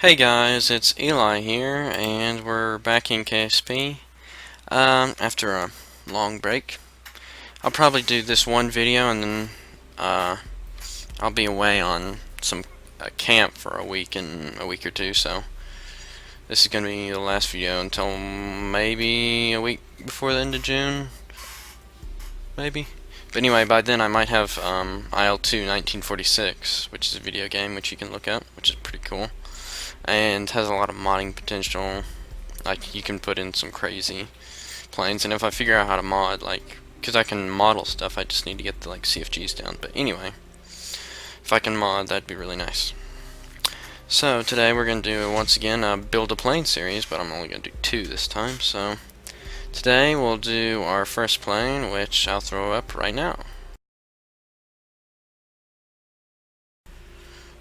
Hey guys, it's Eli here, and we're back in KSP after a long break. I'll probably do this one video, and then I'll be away on some camp for a week or two. So this is gonna be the last video until maybe a week before the end of June, maybe. But anyway, by then I might have IL-2 1946, which is a video game which you can look up, which is pretty cool. And has a lot of modding potential. Like, you can put in some crazy planes, and if I figure out how to mod, like, because I can model stuff, I just need to get the like CFGs down. But anyway, if I can mod, that'd be really nice. So today we're gonna do once again a build a plane series, but I'm only gonna do 2 this time. So today we'll do our first plane, which I'll throw up right now.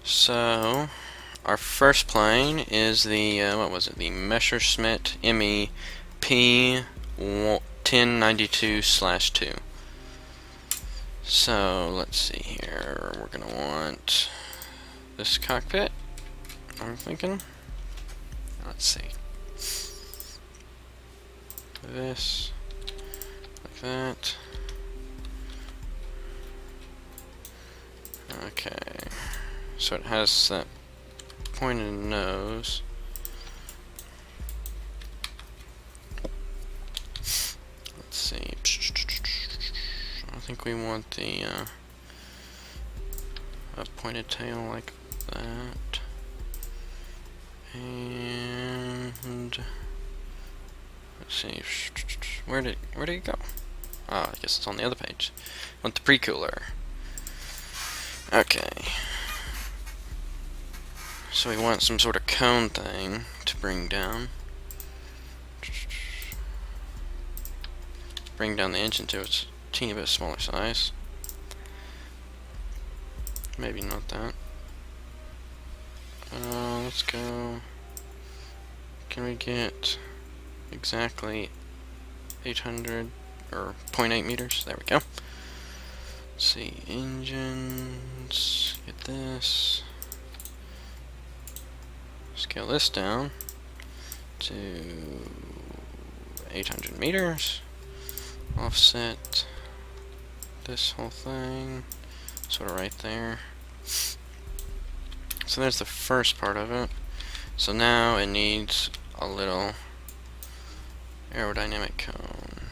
So our first plane is the, what was it, the Messerschmitt ME P1092/2. So let's see here, we're gonna want this cockpit, I'm thinking. Let's see. This, like that. Okay, so it has that pointed nose. Let's see. I think we want the a pointed tail like that. And let's see. Where did it go? Ah, I guess it's on the other page. I want the pre-cooler. Okay. So we want some sort of cone thing to bring down. Bring down the engine to its teeny bit smaller size. Maybe not that. Let's go. Can we get exactly 800 or 0.8 meters? There we go. Let's see, engines. Get this. Scale this down to 800 meters. Offset this whole thing sort of right there. So there's the first part of it. So now it needs a little aerodynamic cone.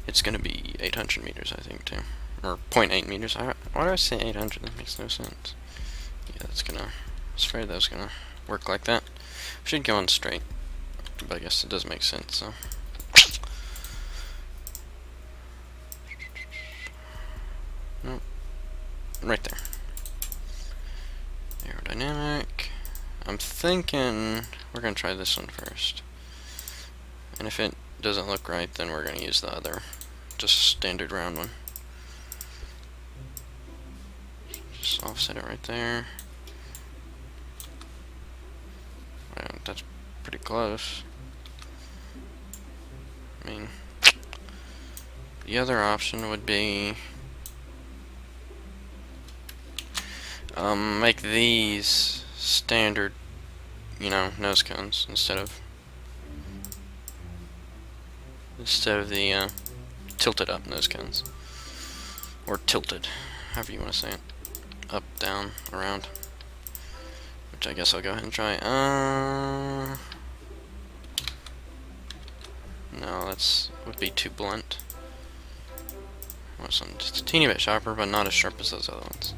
It's gonna be 800 meters, I think, too, or 0.8 meters. Why do I say 800? That makes no sense. Yeah, that's gonna. I was afraid that was gonna work like that. Should go on straight, but I guess it does make sense. So. Nope. Right there. Aerodynamic. I'm thinking we're gonna try this one first. And if it doesn't look right, then we're gonna use the other, just standard round one. Just offset it right there. Wow, that's pretty close. I mean, the other option would be make these standard, nose cones instead of the tilted up nose cones, or tilted, however you want to say it, up, down, around. Which I guess I'll go ahead and try. No, that's would be too blunt. I want something just a teeny bit sharper, but not as sharp as those other ones.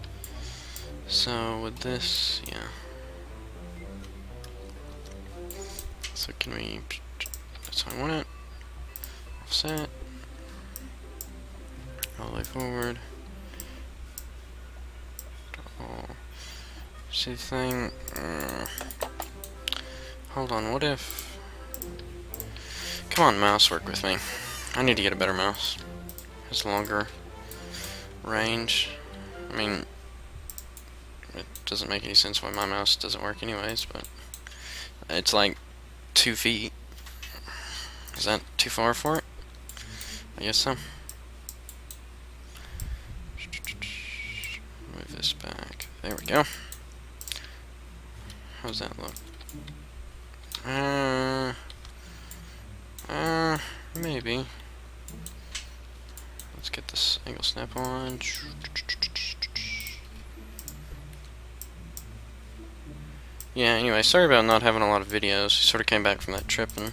So with this, yeah. So can we? That's how I want it. Offset. All the way forward. Oh. See the thing? Hold on, what if... Come on, mouse, work with me. I need to get a better mouse. It has longer range. I mean, it doesn't make any sense why my mouse doesn't work anyways, but... It's like 2 feet. Is that too far for it? I guess so. Move this back. There we go. How's that look? Maybe. Let's get this angle snap on. Yeah, anyway, sorry about not having a lot of videos. I sort of came back from that trip and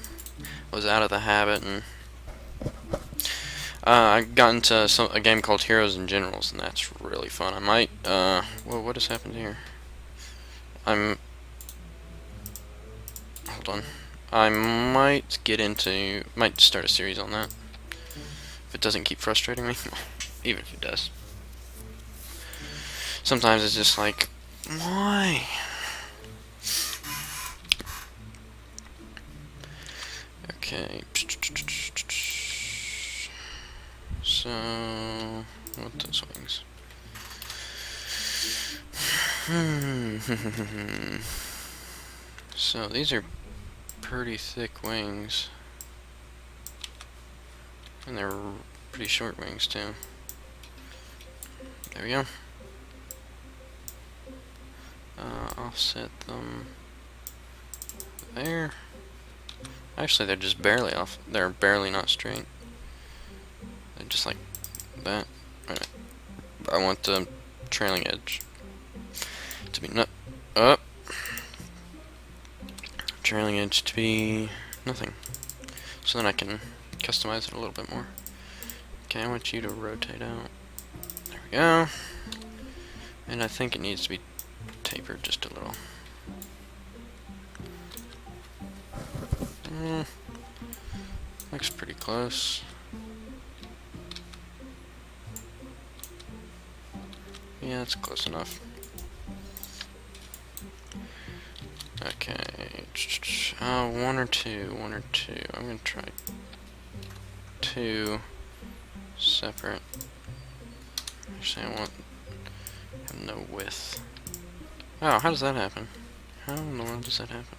was out of the habit, and I got into a game called Heroes and Generals, and that's really fun. I might, whoa, what has happened here? Hold on. I might start a series on that. If it doesn't keep frustrating me. Even if it does. Sometimes it's just like, why? Okay. So, what those wings? So these are pretty thick wings, and they're pretty short wings too. There we go. Offset them there. Actually, they're just barely off. They're barely not straight. They're just like that. Right. I want the trailing edge to be up. Trailing edge to be nothing. So then I can customize it a little bit more. Okay, I want you to rotate out. There we go. And I think it needs to be tapered just a little. Looks pretty close. Yeah, it's close enough. Okay. One or two. I'm gonna try two separate. Actually, I want have no width. Oh, how does that happen? How in the world does that happen?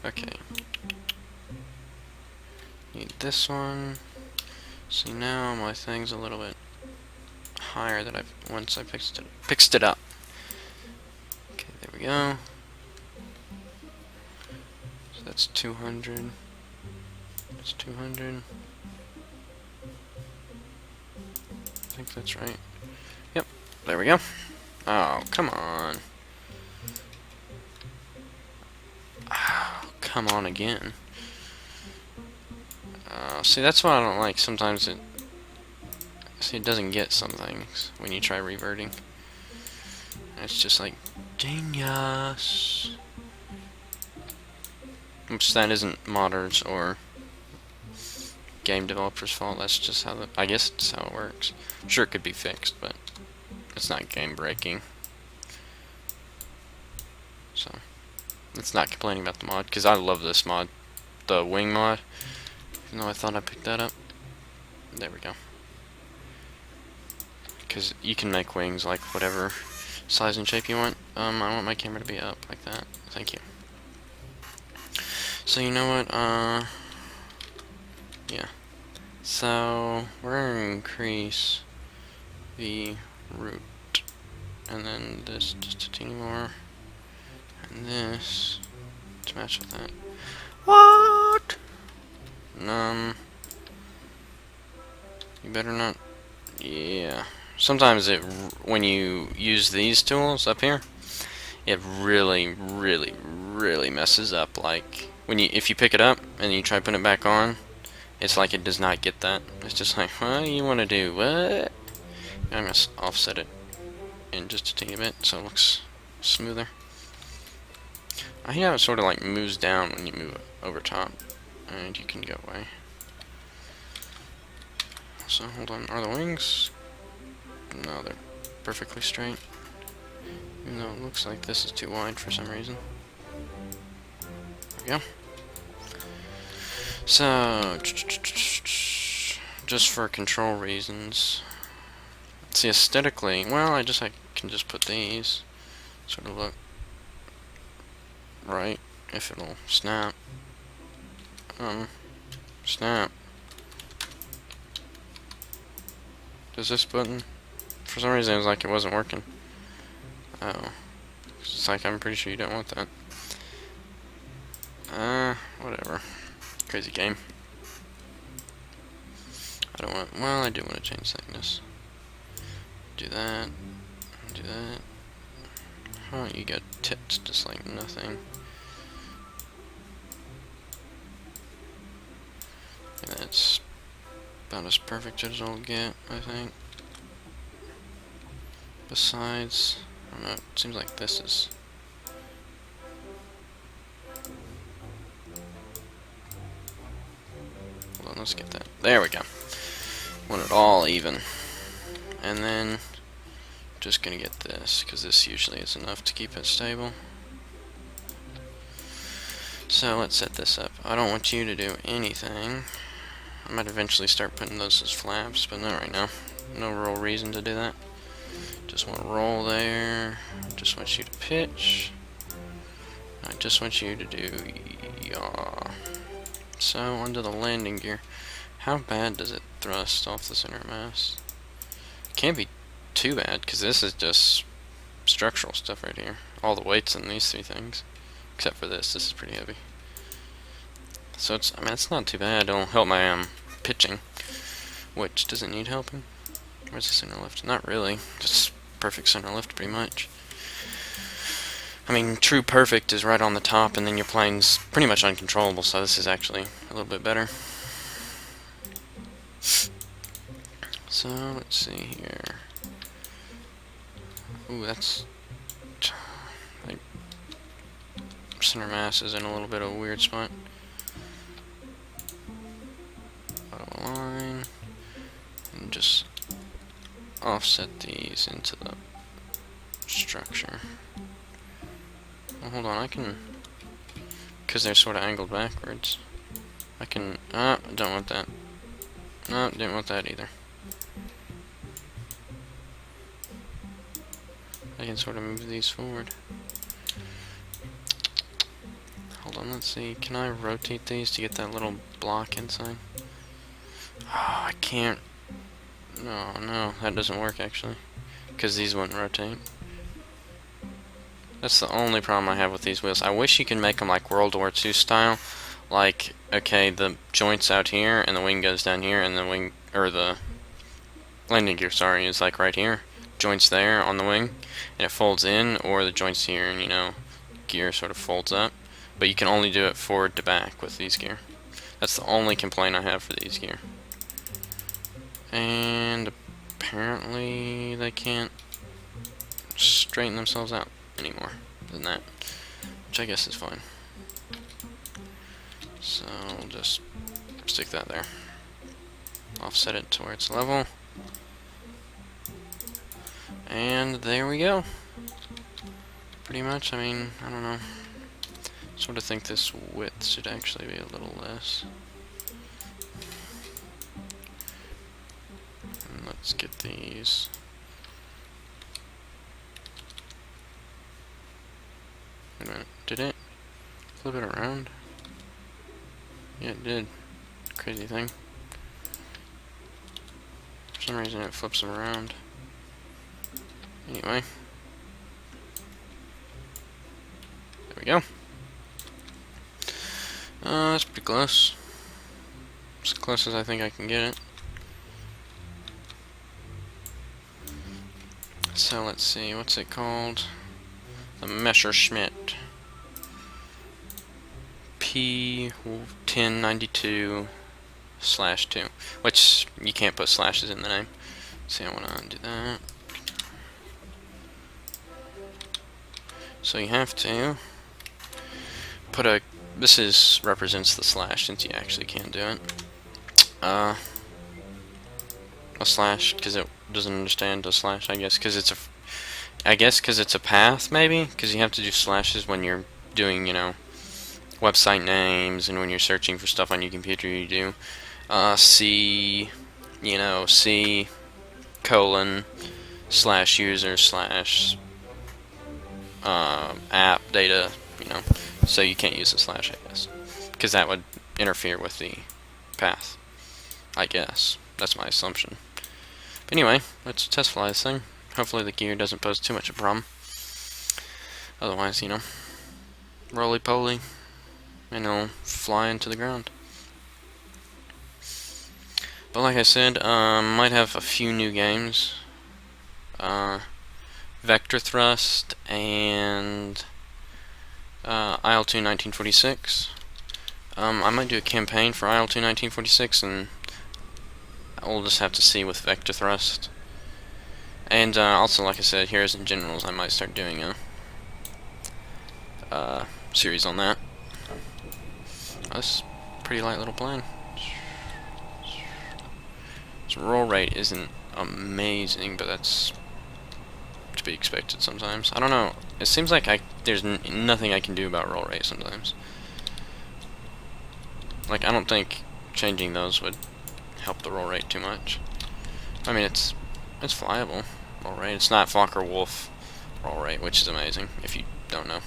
Okay. Need this one. See, now my thing's a little bit higher than once I fixed it up. Okay, there we go. So that's 200. That's 200. I think that's right. Yep, there we go. Oh, come on. Oh, come on again. See, that's what I don't like. Sometimes it doesn't get some things when you try reverting. It's just like, genius. Which that isn't modders or game developers' fault. That's just how I guess it's how it works. I'm sure it could be fixed, but it's not game breaking. So it's not complaining about the mod, because I love this mod, the wing mod. Even though I thought I picked that up. There we go. Because you can make wings like whatever size and shape you want. I want my camera to be up like that. Thank you. So you know what? Yeah. So we're gonna increase the root, and then this just a teeny more, and this to match with that. What? You better not. Yeah. Sometimes when you use these tools up here, it really messes up. Like if you pick it up and you try putting it back on, it's like it does not get that. It's just like, what do you want to do? What? I'm gonna offset it in just a teeny bit so it looks smoother. I hate how it sort of like moves down when you move it over top, and you can go away. So hold on, are the wings? No, they're perfectly straight. Even though it looks like this is too wide for some reason. There we go. So, just for control reasons. See, aesthetically, well, I can just put these. Sort of look right, if it'll snap. Snap. Does this button? For some reason it was like it wasn't working. Oh. It's like, I'm pretty sure you don't want that. Whatever. Crazy game. I don't want, well, I do want to change thickness. Do that. Do that. Oh, you got tips just like nothing. And that's about as perfect as it'll get, I think. Besides, I don't know, it seems like this is... Hold on, let's get that. There we go. Want it all even. And then, just gonna get this, because this usually is enough to keep it stable. So let's set this up. I don't want you to do anything. I might eventually start putting those as flaps, but not right now. No real reason to do that. Just want to roll there. Just want you to pitch. I just want you to do yaw. So onto the landing gear. How bad does it thrust off the center mass? It can't be too bad, because this is just structural stuff right here. All the weights in these three things, except for this. This is pretty heavy. So it's, I mean, it's not too bad. It'll help my pitching, which doesn't need helping. Where's the center lift? Not really. Just perfect center lift, pretty much. I mean, true perfect is right on the top, and then your plane's pretty much uncontrollable, so this is actually a little bit better. So, let's see here. Ooh, that's... like, center mass is in a little bit of a weird spot. Auto line. And just offset these into the structure. Well, hold on, I can... because they're sort of angled backwards. I can... ah, don't want that. No, didn't want that either. I can sort of move these forward. Hold on, let's see. Can I rotate these to get that little block inside? Oh, I can't. No, that doesn't work actually. Because these wouldn't rotate. That's the only problem I have with these wheels. I wish you could make them like World War II style. Like, okay, the joint's out here, and the wing goes down here, and the wing, or the landing gear, sorry, is like right here. Joint's there on the wing, and it folds in, or the joint's here, and you know, gear sort of folds up. But you can only do it forward to back with these gear. That's the only complaint I have for these gear. And apparently they can't straighten themselves out anymore than that, which I guess is fine. So we'll just stick that there. Offset it to where it's level. And there we go. Pretty much, I mean, I don't know. Sort of think this width should actually be a little less. And let's get these. Wait a minute, did it flip it around? Yeah, it did. Crazy thing. For some reason it flips them around. Anyway. There we go. That's pretty close. As close as I think I can get it. So let's see, what's it called? The Messerschmitt P1092/2, which you can't put slashes in the name. So I want to undo that. So you have to put a, this represents the slash since you actually can't do it. A slash because it doesn't understand a slash, I guess, because it's a path, maybe, because you have to do slashes when you're doing, you know, website names, and when you're searching for stuff on your computer, you do C colon/user/app data, you know, so you can't use a slash, I guess, because that would interfere with the path, I guess. That's my assumption. But anyway, let's test fly this thing. Hopefully the gear doesn't pose too much of a problem. Otherwise, you know, roly-poly, and it'll fly into the ground. But like I said, might have a few new games. Vector Thrust and IL-2 1946. I might do a campaign for IL-2 1946, and we'll just have to see with Vector Thrust. And also, like I said, Heroes and Generals, I might start doing a series on that. That's a pretty light little plane. Its roll rate isn't amazing, but that's to be expected sometimes. I don't know. It seems like there's nothing I can do about roll rate sometimes. Like, I don't think changing those would help the roll rate too much. I mean, it's flyable roll rate. It's not FOCKE-WULF roll rate, which is amazing if you don't know.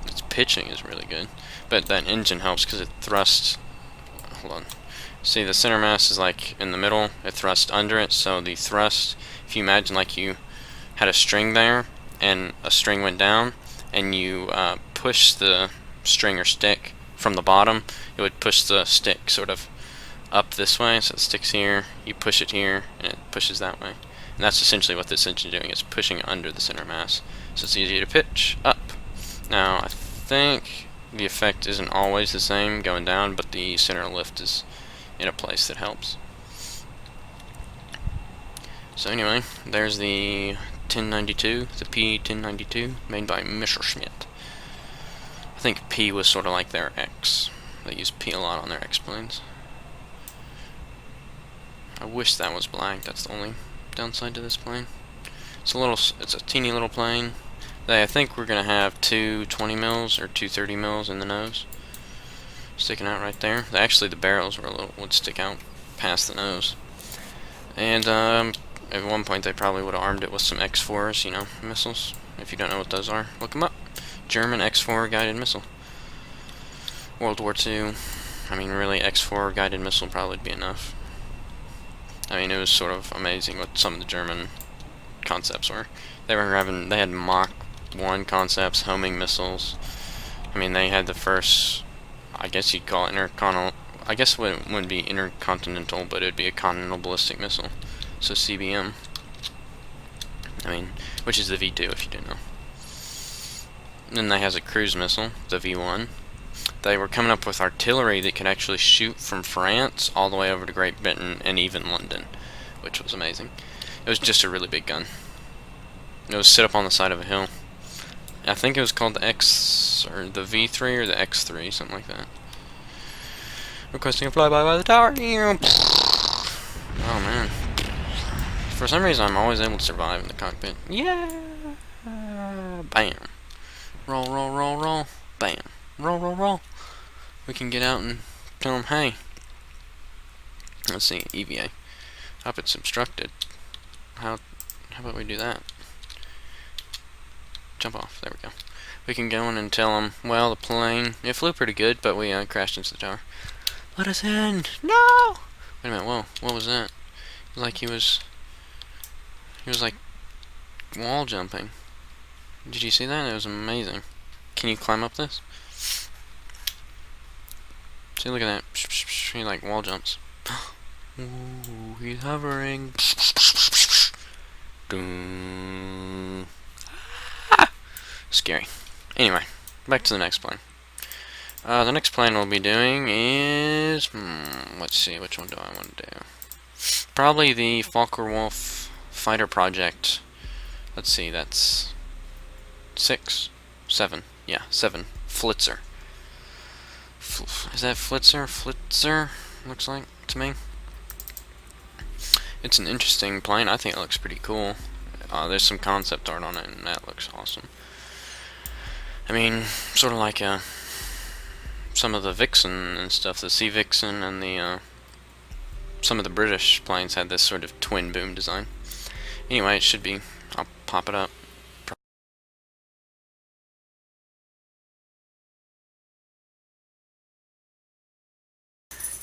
Its pitching is really good, but that engine helps because it thrusts. Hold on. See, the center mass is like in the middle. It thrusts under it, so the thrust. If you imagine like you had a string there, and a string went down, and you push the string or stick from the bottom, it would push the stick sort of up this way, so it sticks here, you push it here, and it pushes that way. And that's essentially what this engine is doing, it's pushing it under the center mass, so it's easier to pitch up. Now, I think the effect isn't always the same going down, but the center lift is in a place that helps. So anyway, there's the 1092, the P1092, made by Messerschmitt. I think P was sort of like their X. They use P a lot on their X planes. I wish that was black. That's the only downside to this plane. It's a teeny little plane. I think we're gonna have two 20 mils or two 30 mils in the nose, sticking out right there. Actually, the barrels would stick out past the nose. And at one point, they probably would have armed it with some X4s, you know, missiles. If you don't know what those are, look them up. German X4 guided missile. World War II. I mean, really, X4 guided missile probably would be enough. I mean, it was sort of amazing what some of the German concepts were. They had Mach 1 concepts, homing missiles. I mean, they had the first, I guess you'd call it intercontinental. I guess it wouldn't be intercontinental, but it'd be a continental ballistic missile. So CBM. I mean, which is the V2 if you didn't know. Then they has a cruise missile, the V1. They were coming up with artillery that could actually shoot from France all the way over to Great Britain and even London, which was amazing. It was just a really big gun. It was set up on the side of a hill. I think it was called the X, or the V3 or the X3, something like that. Requesting a flyby by the tower. Oh man. For some reason, I'm always able to survive in the cockpit. Yeah. Bam. Roll, roll, roll, roll. Bam. Roll, roll, roll. We can get out and tell them, hey. Let's see, EVA. Hope it's obstructed. How about we do that? Jump off. There we go. We can go in and tell them, well, the plane, it flew pretty good, but we crashed into the tower. Let us in. No! Wait a minute. Whoa. What was that? It was like he was like wall jumping. Did you see that? It was amazing. Can you climb up this? See, look at that. He like wall jumps. Ooh, he's hovering. Ah! Scary. Anyway, back to the next plane. The next plane we'll be doing is... let's see, which one do I want to do? Probably the FOCKE-WULF fighter project. Let's see, that's 6, 7. Yeah, 7. Flitzer. Is that Flitzer? Flitzer, looks like to me. It's an interesting plane. I think it looks pretty cool. There's some concept art on it, and that looks awesome. I mean, sort of like some of the Vixen and stuff, the Sea Vixen and the some of the British planes had this sort of twin boom design. Anyway, it should be. I'll pop it up.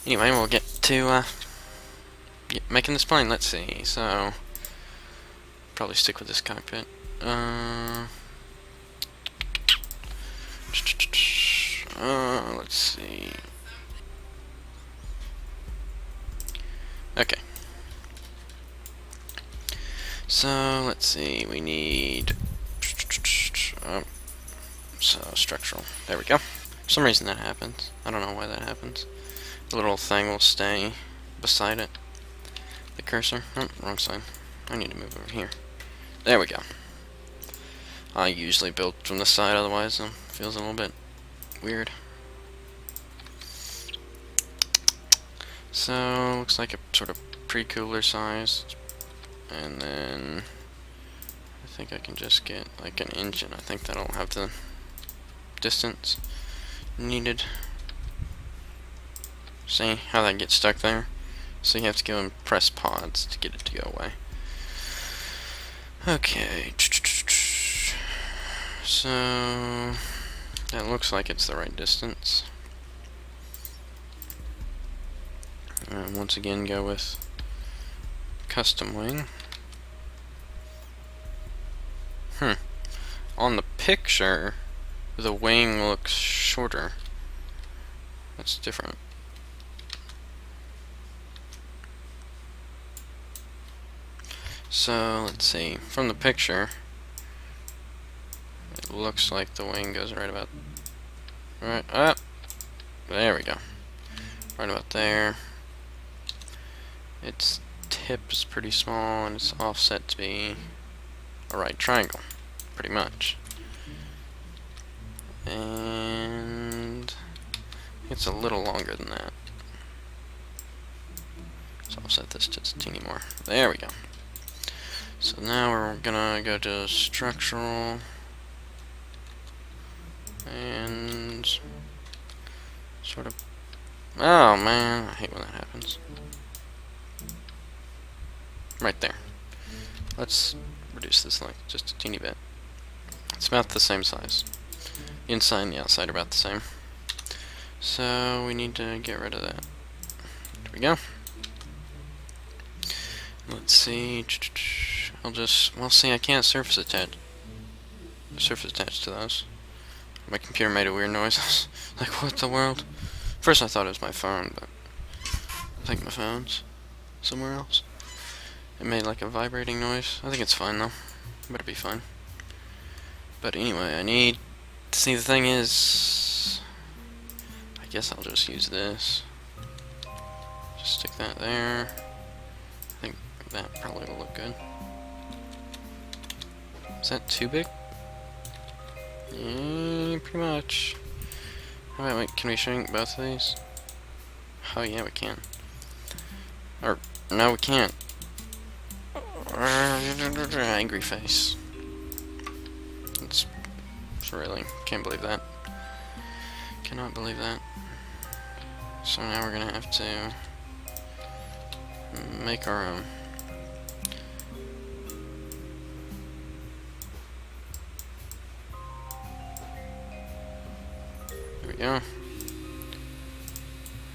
Anyway, we'll get to making this plane. Let's see. So, probably stick with this cockpit. Let's see. Okay. So let's see. We need so structural. There we go. For some reason that happens. I don't know why that happens. The little thing will stay beside it. The cursor. Oh, wrong side. I need to move over here. There we go. I usually build from the side, otherwise it feels a little bit weird. So looks like a sort of pre-cooler size, and then I think I can just get like an engine. I think that'll have the distance needed. See how that gets stuck there? So you have to go and press pods to get it to go away. Okay. So that looks like it's the right distance. And once again, go with custom wing. On the picture, the wing looks shorter. That's different. So let's see. From the picture, it looks like the wing goes right about up. There we go. Right about there. Its tip is pretty small, and it's offset to be a right triangle, pretty much. And it's a little longer than that. So I'll set this just a teeny more. There we go. So now we're gonna go to structural and sort of. Oh man, I hate when that happens. Right there. Let's reduce this like just a teeny bit. It's about the same size. The inside and the outside are about the same. So we need to get rid of that. There we go. Let's see. Well, see, I can't surface attach to those. My computer made a weird noise. Like, what the world? First I thought it was my phone, but I think my phone's somewhere else. It made like a vibrating noise. I think it's fine though. Better be fine. But anyway, I need to see, the thing is, I guess I'll just use this. Just stick that there. I think that probably will look good. Is that too big? Yeah, pretty much. Wait, can we shrink both of these? Oh yeah, we can. Or, no we can't. Angry face. It's really, can't believe that. Cannot believe that. So now we're gonna have to make our own. There we go.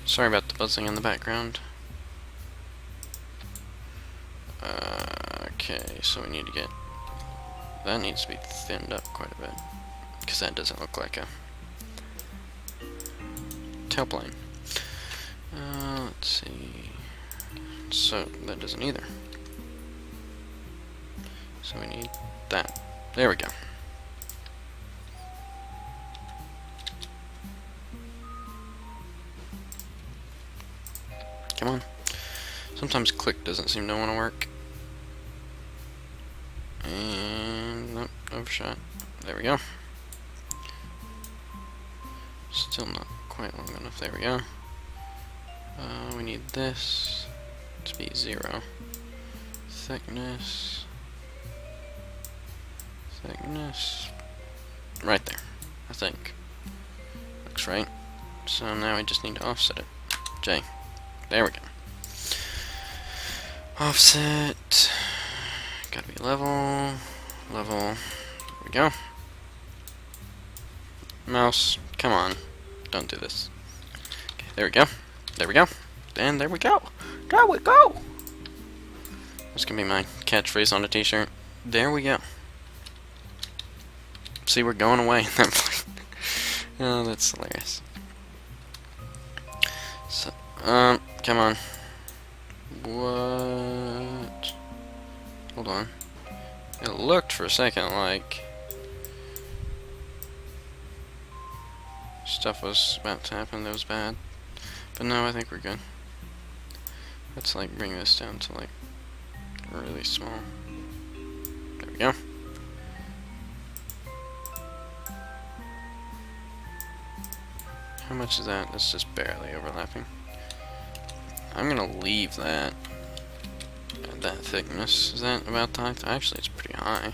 Sorry about the buzzing in the background. Okay, so we need to get, that needs to be thinned up quite a bit, because that doesn't look like a tailplane. Let's see. So that doesn't either. So we need that. There we go. Come on. Sometimes click doesn't seem to want to work. And nope, overshot. There we go. Still not quite long enough. There we go. We need this to be 0. Thickness. Right there, I think. Looks right. So now we just need to offset it. J. There we go. Offset. Gotta be level. There we go. Mouse, come on. Don't do this. Okay, there we go. And there we go. That's gonna be my catchphrase on a t-shirt. There we go. See, we're going away. Oh, that's hilarious. So, come on. What? Hold on. It looked for a second like stuff was about to happen that was bad. But no, I think we're good. Let's like bring this down to like really small. There we go. How much is that? That's just barely overlapping. I'm gonna leave that at that thickness. Is that about the height? Actually, it's pretty high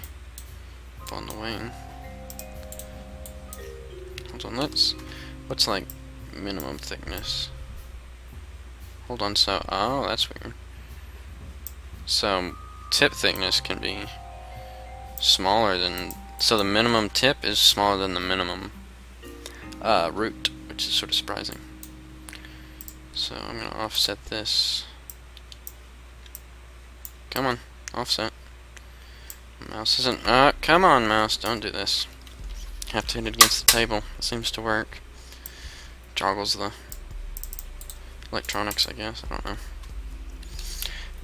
up on the wing. Hold on, what's like minimum thickness? Hold on, oh, that's weird. So, tip thickness can be smaller than, so the minimum tip is smaller than the minimum root, which is sort of surprising. So I'm gonna offset this. Come on, offset. Mouse isn't, come on mouse, don't do this. Have to hit it against the table, it seems to work. Joggles the electronics, I guess, I don't know.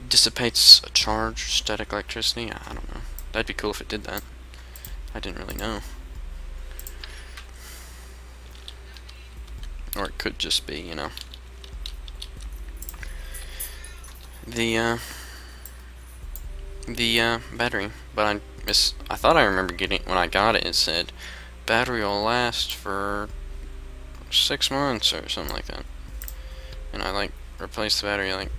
Dissipates a charge, static electricity, I don't know. That'd be cool if it did that. I didn't really know. Or it could just be, you know, the battery. But I thought I remember getting, when I got it, it said battery will last for 6 months or something like that. And I like replaced the battery like,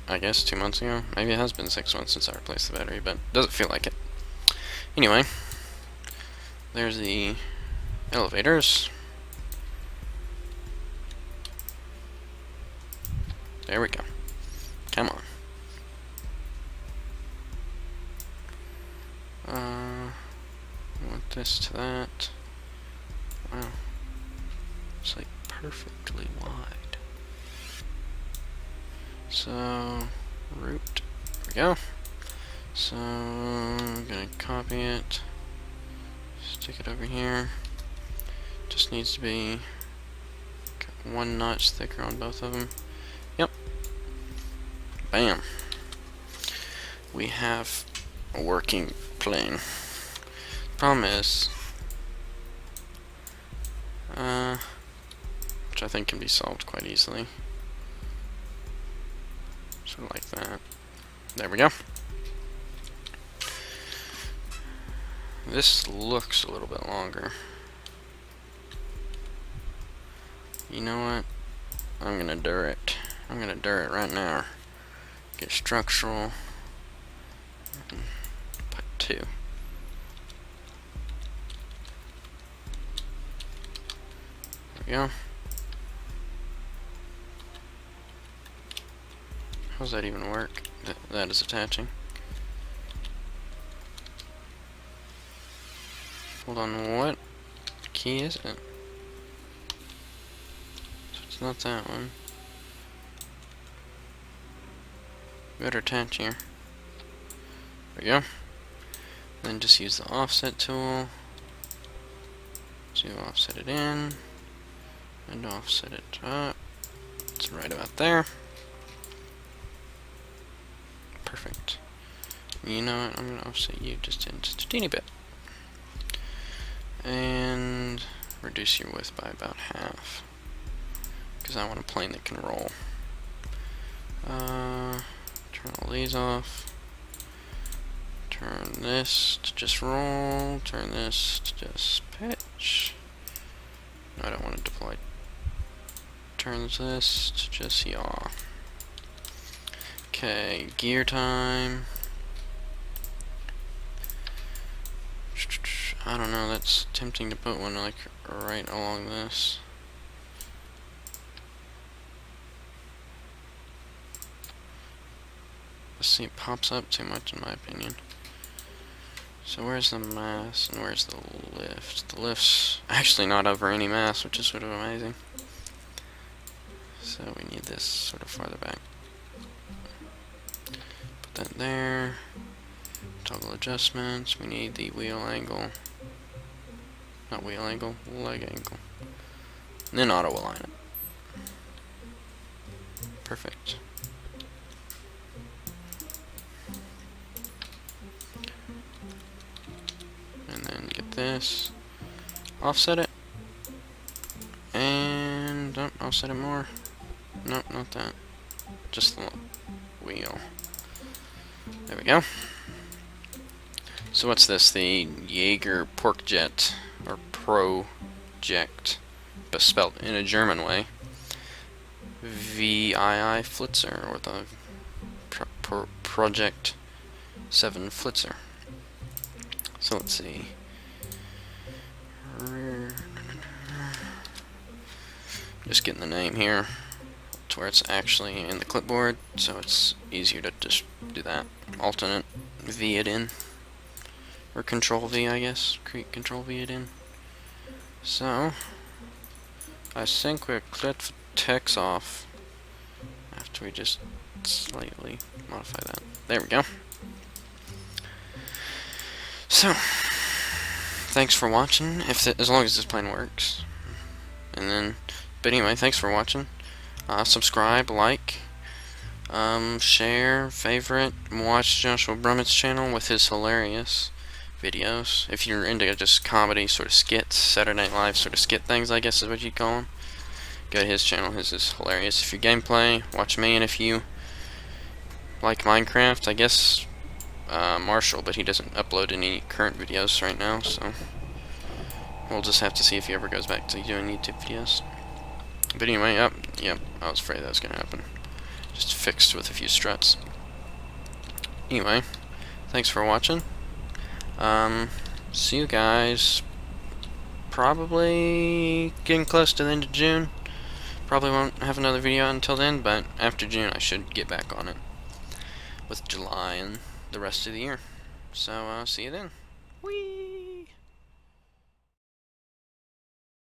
I guess 2 months ago. Maybe it has been 6 months since I replaced the battery, but it doesn't feel like it. Anyway, there's the elevators. There we go. Come on. Want this to that. Wow. It's like perfectly wide. So, root. There we go. So, I'm gonna copy it. Stick it over here. Just needs to be 1 notch thicker on both of them. Yep. Bam. We have a working plane. Problem is, which I think can be solved quite easily. Sort of like that. There we go. This looks a little bit longer. You know what? I'm gonna do it. I'm gonna do it right now. Get structural. Put 2. There we go. How does that even work? That is attaching. Hold on, what key is it? So it's not that one. Better attach here. There we go. Then just use the offset tool to offset it in and offset it up. It's right about there. Perfect. You know what? I'm gonna offset you just a teeny bit. And reduce your width by about half. Because I want a plane that can roll. Turn all these off. Turn this to just roll. Turn this to just pitch. No, I don't want to deploy. Turn this to just yaw. Okay, gear time. I don't know, that's tempting to put one like right along this. Let's see, it pops up too much in my opinion. So where's the mass and where's the lift? The lift's actually not over any mass, which is sort of amazing. So we need this sort of farther back. Put that there. Toggle adjustments. We need the wheel angle Not wheel angle, leg angle. And then auto align it. Perfect. And then get this. Offset it. And offset it more. Nope, not that. Just the wheel. There we go. So what's this? The Jaeger Pork Jet, or Project, but spelled in a German way. VII Flitzer, or the Project 7 Flitzer. So let's see. Just getting the name here to where it's actually in the clipboard, so it's easier to just do that. Alternate V it in. Or Control V, I guess. Control V it in. So, I think we're cleared for text off after we just slightly modify that. There we go. So, thanks for watching. As long as this plan works. And then, but anyway, thanks for watching. Subscribe, like, share, favorite, watch Joshua Brummett's channel with his hilarious videos. If you're into just comedy sort of skits, Saturday Night Live sort of skit things, I guess is what you'd call them, go to his channel. His is hilarious. If you gameplay, watch me. And if you like Minecraft, I guess Marshall, but he doesn't upload any current videos right now, so we'll just have to see if he ever goes back to doing YouTube videos. But anyway, yep, I was afraid that was gonna happen. Just fixed with a few struts. Anyway, thanks for watching. See you guys probably getting close to the end of June. Probably won't have another video until then, but after June I should get back on it with July and the rest of the year. So, see you then. Whee!